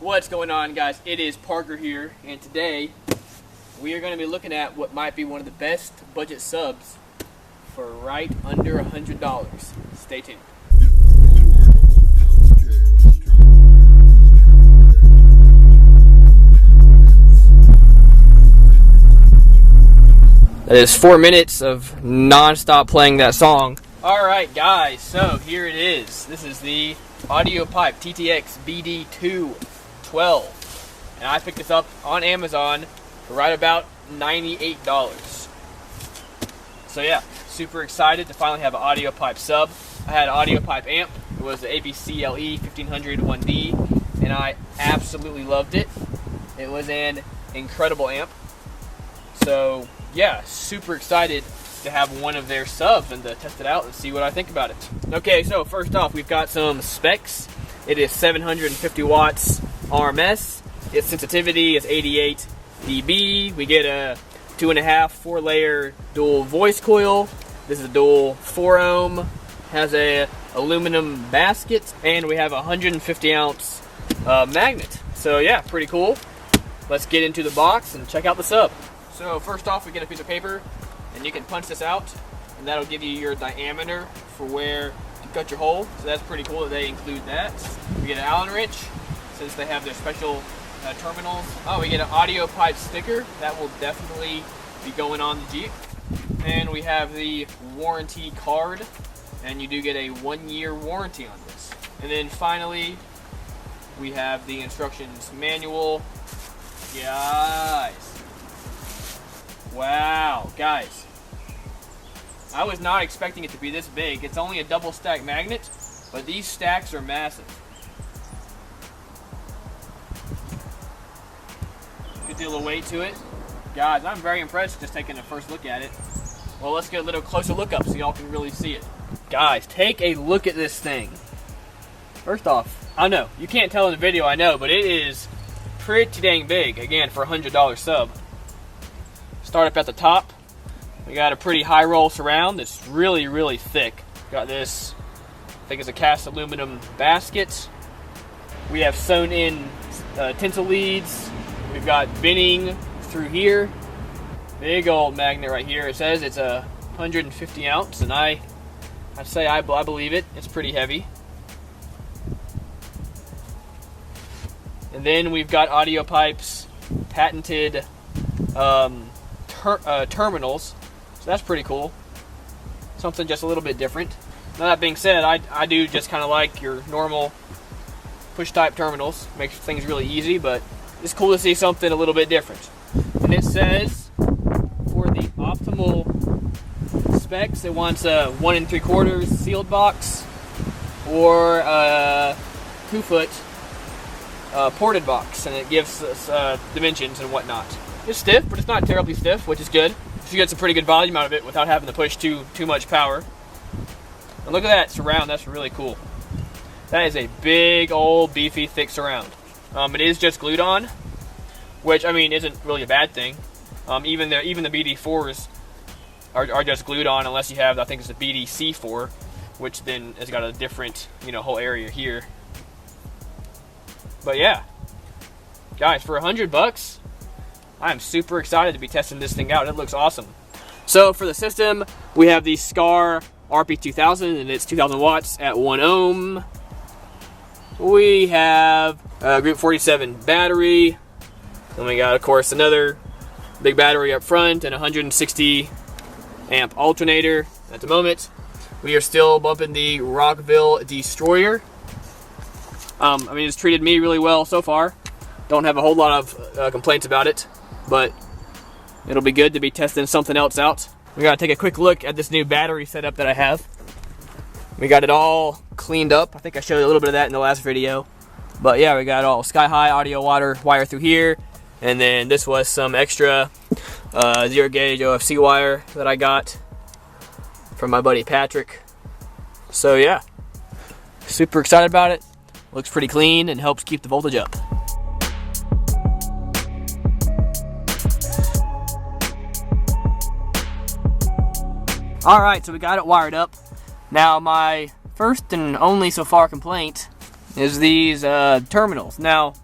What's going on, guys? It is Parker here, and today we are going to be looking at what might be one of the best budget subs for right under $100. Stay tuned. That is 4 minutes of non-stop playing that song. Alright guys, so here it is. This is the AudioPipe TXX-BD2 12. And I picked this up on Amazon for right about $98. So yeah, super excited to finally have an AudioPipe sub. I had an AudioPipe amp. It was the ABC-LE 1500 1D, and I absolutely loved it. It was an incredible amp. So yeah, super excited to have one of their subs and to test it out and see what I think about it. Okay, so first off, we've got some specs. It is 750 watts RMS. Its sensitivity is 88 dB. We get a 2.5 4-layer dual voice coil. This is a dual 4 ohm. Has a aluminum basket, and we have a 150 ounce magnet. So yeah, pretty cool. Let's get into the box and check out the sub. So first off, we get a piece of paper, and you can punch this out, and that'll give you your diameter for where to cut your hole. So that's pretty cool that they include that. We get an Allen wrench, since they have their special terminals. Oh, we get an AudioPipe sticker. That will definitely be going on the Jeep. And we have the warranty card, and you do get a 1-year warranty on this. And then finally, we have the instructions manual. Guys. Wow, guys. I was not expecting it to be this big. It's only a double stack magnet, but these stacks are massive. Good deal of weight to it. Guys, I'm very impressed just taking a first look at it. Well, let's get a little closer look up so y'all can really see it. Guys, take a look at this thing. First off, I know, you can't tell in the video, I know, but it is pretty dang big, again, for a $100 sub. Start up at the top. We got a pretty high roll surround that's really, really thick. Got this, I think it's a cast aluminum basket. We have sewn in tinsel leads. We've got binning through here. Big old magnet right here. It says it's a 150 ounce, and I'd say I believe it. It's pretty heavy. And then we've got AudioPipe's patented terminals, so that's pretty cool. Something just a little bit different. Now that being said, I do just kind of like your normal push type terminals. Makes things really easy, but it's cool to see something a little bit different. And it says for the optimal specs, it wants a 1 3/4 sealed box or a 2-foot ported box, and it gives us dimensions and whatnot. It's stiff, but it's not terribly stiff, which is good. You get some pretty good volume out of it without having to push too much power. And look at that surround, that's really cool. That is a big old beefy thick surround. It is just glued on, which I mean isn't really a bad thing. Even the BD4s are just glued on, unless you have, I think it's a BD-C4, which then has got a different whole area here. But yeah, guys, for $100. I'm super excited to be testing this thing out. It looks awesome. So for the system, we have the Scar RP2000, and it's 2000 watts at 1 ohm. We have a Group 47 battery. Then we got, of course, another big battery up front and a 160 amp alternator. At the moment, we are still bumping the Rockville Destroyer. I mean, it's treated me really well so far. Don't have a whole lot of complaints about it, but it'll be good to be testing something else out. We gotta take a quick look at this new battery setup that I have. We got it all cleaned up. I think I showed you a little bit of that in the last video. But yeah, we got all sky-high audio wire through here. And then this was some extra 0-gauge OFC wire that I got from my buddy Patrick. So yeah, super excited about it. Looks pretty clean and helps keep the voltage up. Alright, so we got it wired up. Now my first and only so far complaint is these terminals. Now,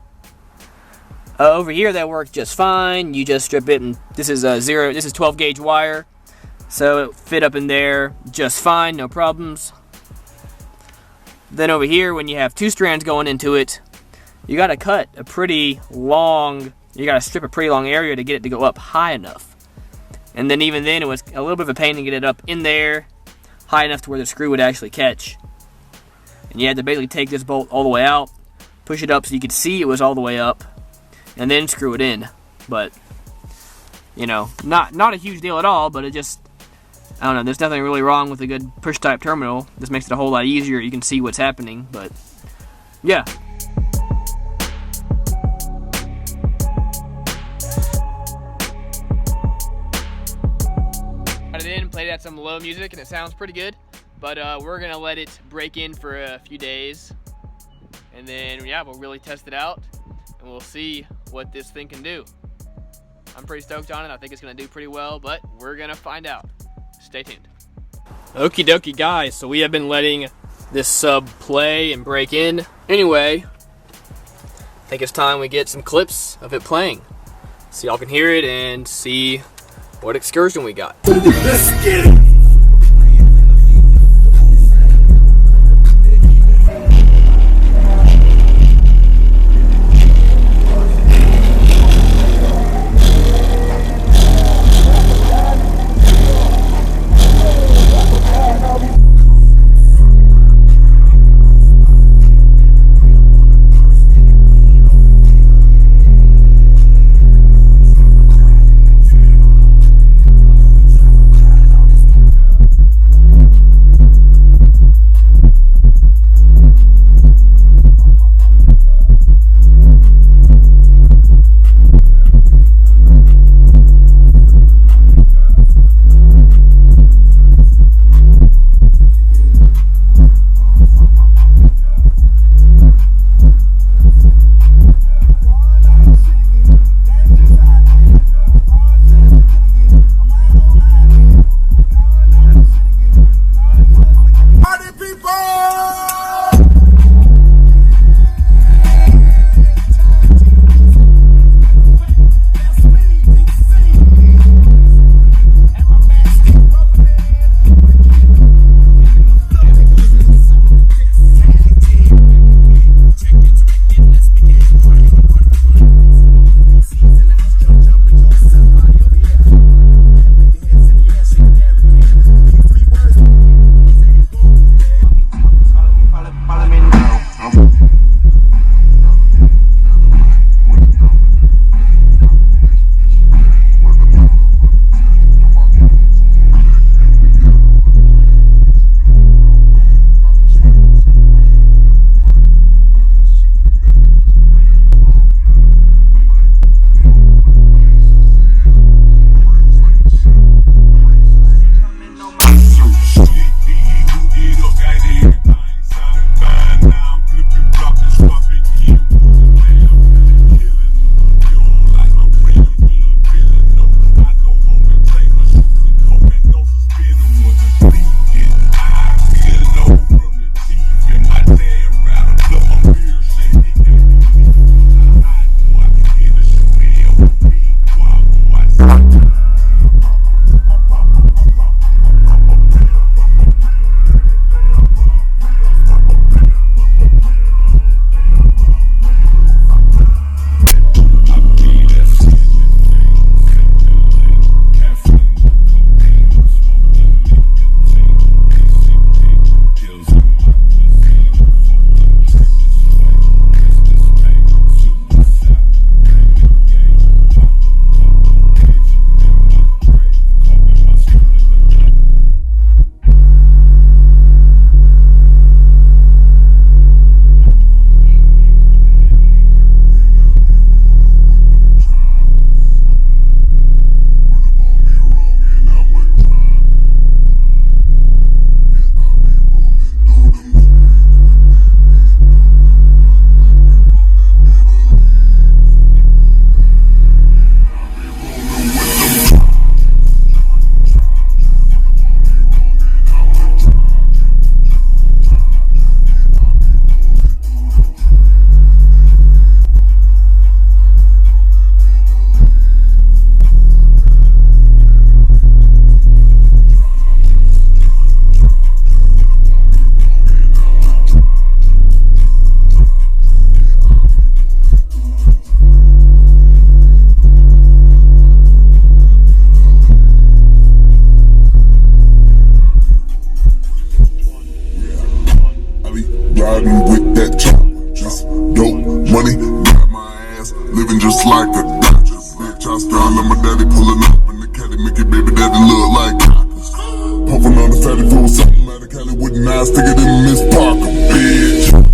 Over here that worked just fine. You just strip it, and this is 12 gauge wire, so it fit up in there just fine, no problems. Then over here, when you have 2 strands going into it, you gotta cut a pretty long, you gotta strip a pretty long area to get it to go up high enough. And then even then, it was a little bit of a pain to get it up in there high enough to where the screw would actually catch. And you had to basically take this bolt all the way out, push it up so you could see it was all the way up, and then screw it in. But, you know, not a huge deal at all, but it just, I don't know, there's nothing really wrong with a good push type terminal. This makes it a whole lot easier. You can see what's happening, but yeah. Got it in, played at some low music, and it sounds pretty good. But we're gonna let it break in for a few days, and then yeah, we'll really test it out, and we'll see what this thing can do. I'm pretty stoked on it. I think it's gonna do pretty well, but we're gonna find out. Stay tuned. Okie dokie, guys. So we have been letting this sub play and break in. Anyway, I think it's time we get some clips of it playing, so y'all can hear it and see what excursion we got. Let's get it. riding with that chopper. Just dope money, got my ass living just like a Dodger. Bitch, I style like my daddy pulling up in the caddy, make your baby daddy look like coppers. Puffin' on the fatty flow, something out of Cali with an eye sticker than Miss Parker, bitch.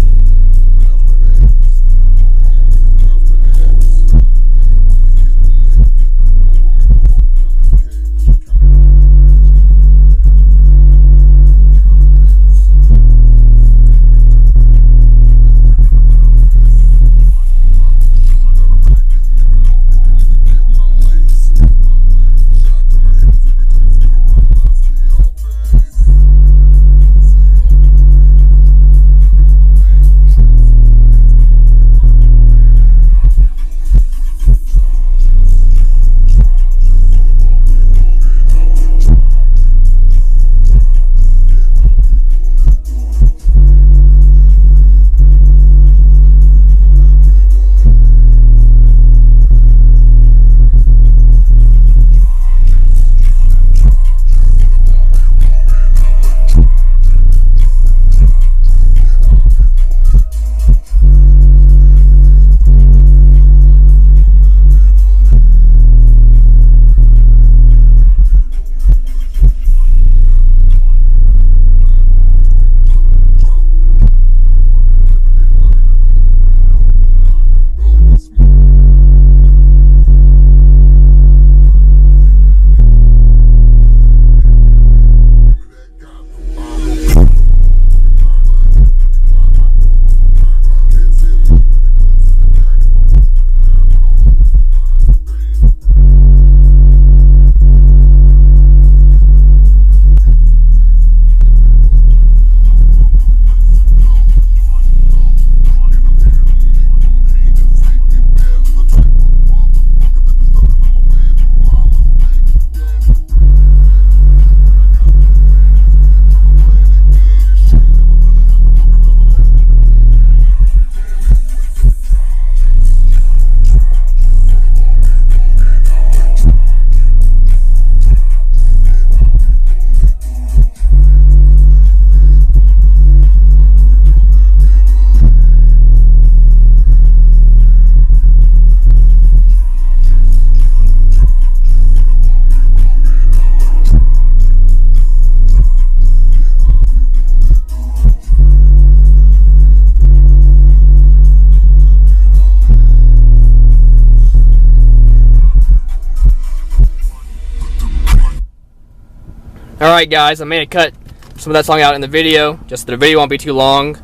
Alright guys, I may cut some of that song out in the video, just that the video won't be too long.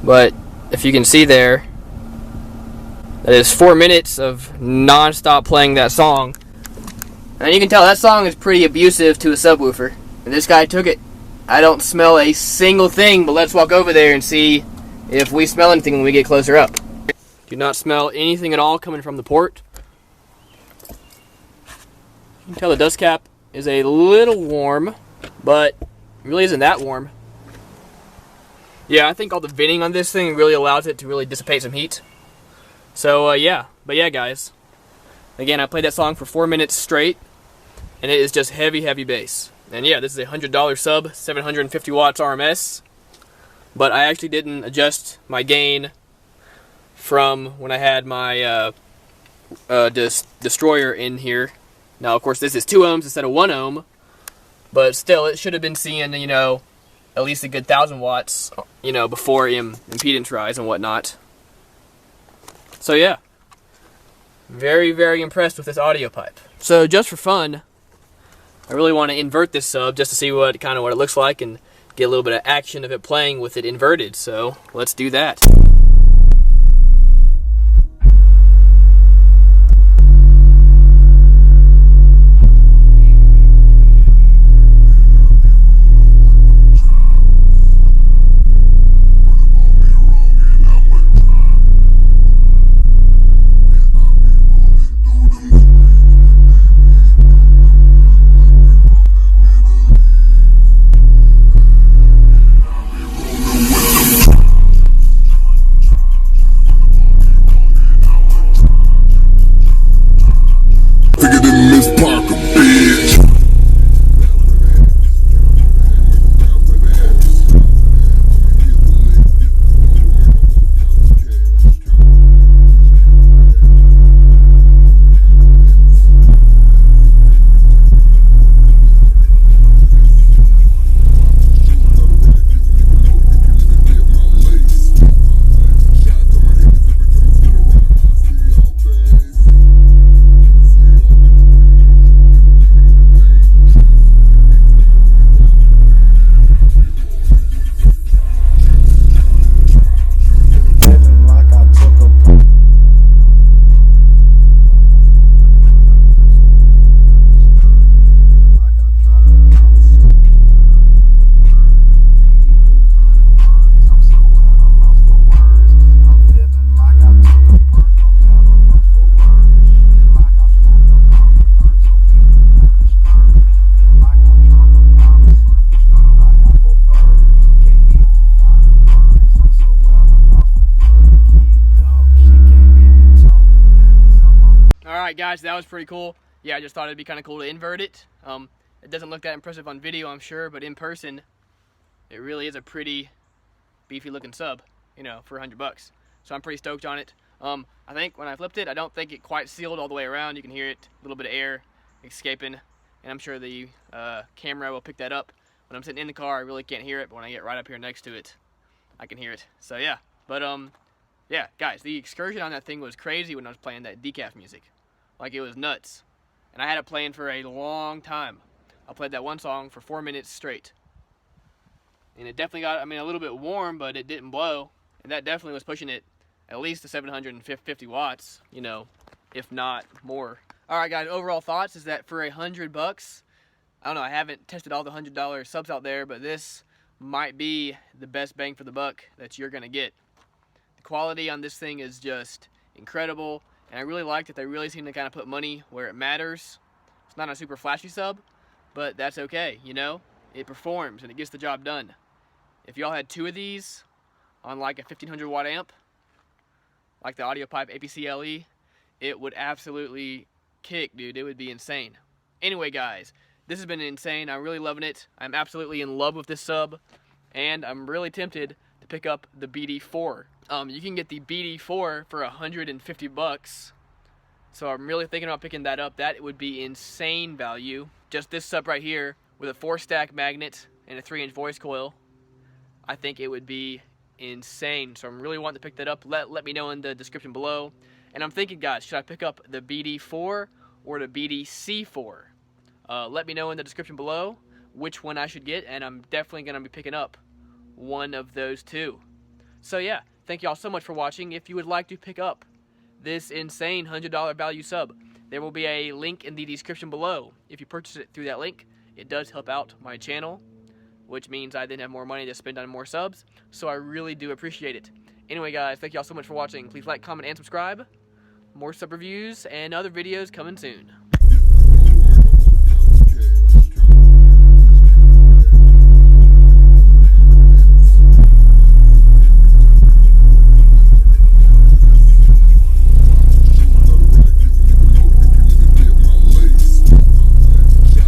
But if you can see there, that is 4 minutes of non-stop playing that song. And you can tell that song is pretty abusive to a subwoofer. And this guy took it. I don't smell a single thing, but let's walk over there and see if we smell anything when we get closer up. Do not smell anything at all coming from the port. You can tell the dust cap is a little warm, but it really isn't that warm. Yeah, I think all the venting on this thing really allows it to really dissipate some heat. So yeah, but yeah guys, again I played that song for 4 minutes straight, and it is just heavy bass. And yeah, this is a $100 sub, 750 watts RMS, but I actually didn't adjust my gain from when I had my destroyer in here. Now, of course, this is 2 ohms instead of 1 ohm, but still, it should have been seeing, you know, at least a good 1,000 watts, you know, before impedance rise and whatnot. So yeah, very impressed with this AudioPipe. So just for fun, I really want to invert this sub just to see what it looks like and get a little bit of action of it playing with it inverted. So let's do that. Alright guys, that was pretty cool. Yeah, I just thought it'd be kind of cool to invert it. It doesn't look that impressive on video, I'm sure, but in person, it really is a pretty beefy looking sub, you know, for $100. So I'm pretty stoked on it. I think when I flipped it, I don't think it quite sealed all the way around. You can hear it, a little bit of air escaping, and I'm sure the camera will pick that up. When I'm sitting in the car, I really can't hear it, but when I get right up here next to it, I can hear it. So yeah, but yeah, guys, the excursion on that thing was crazy when I was playing that decaf music. Like, it was nuts. And I had it playing for a long time. I played that one song for 4 minutes straight. And it definitely got, I mean, a little bit warm, but it didn't blow. And that definitely was pushing it at least to 750 watts, you know, if not more. Alright guys, overall thoughts is that for $100, I don't know, I haven't tested all the $100 subs out there, but this might be the best bang for the buck that you're gonna get. The quality on this thing is just incredible, and I really like that they really seem to kind of put money where it matters. It's not a super flashy sub, but that's okay, you know? It performs and it gets the job done. If y'all had 2 of these on like a 1500 watt amp, like the AudioPipe APC LE, it would absolutely kick, dude. It would be insane. Anyway guys, this has been insane. I'm really loving it. I'm absolutely in love with this sub, and I'm really tempted to pick up the BD4. You can get the BD4 for $150, so I'm really thinking about picking that up. That would be insane value. Just this sub right here with a 4-stack magnet and a 3-inch voice coil, I think it would be insane. So I'm really wanting to pick that up. Let me know in the description below. And I'm thinking, guys, should I pick up the BD4 or the BDC4? Let me know in the description below which one I should get, and I'm definitely going to be picking up one of those 2. So yeah, thank y'all so much for watching. If you would like to pick up this insane $100 value sub, there will be a link in the description below. If you purchase it through that link, it does help out my channel, which means I then have more money to spend on more subs, so I really do appreciate it. Anyway guys, thank y'all so much for watching. Please like, comment, and subscribe. More sub reviews and other videos coming soon.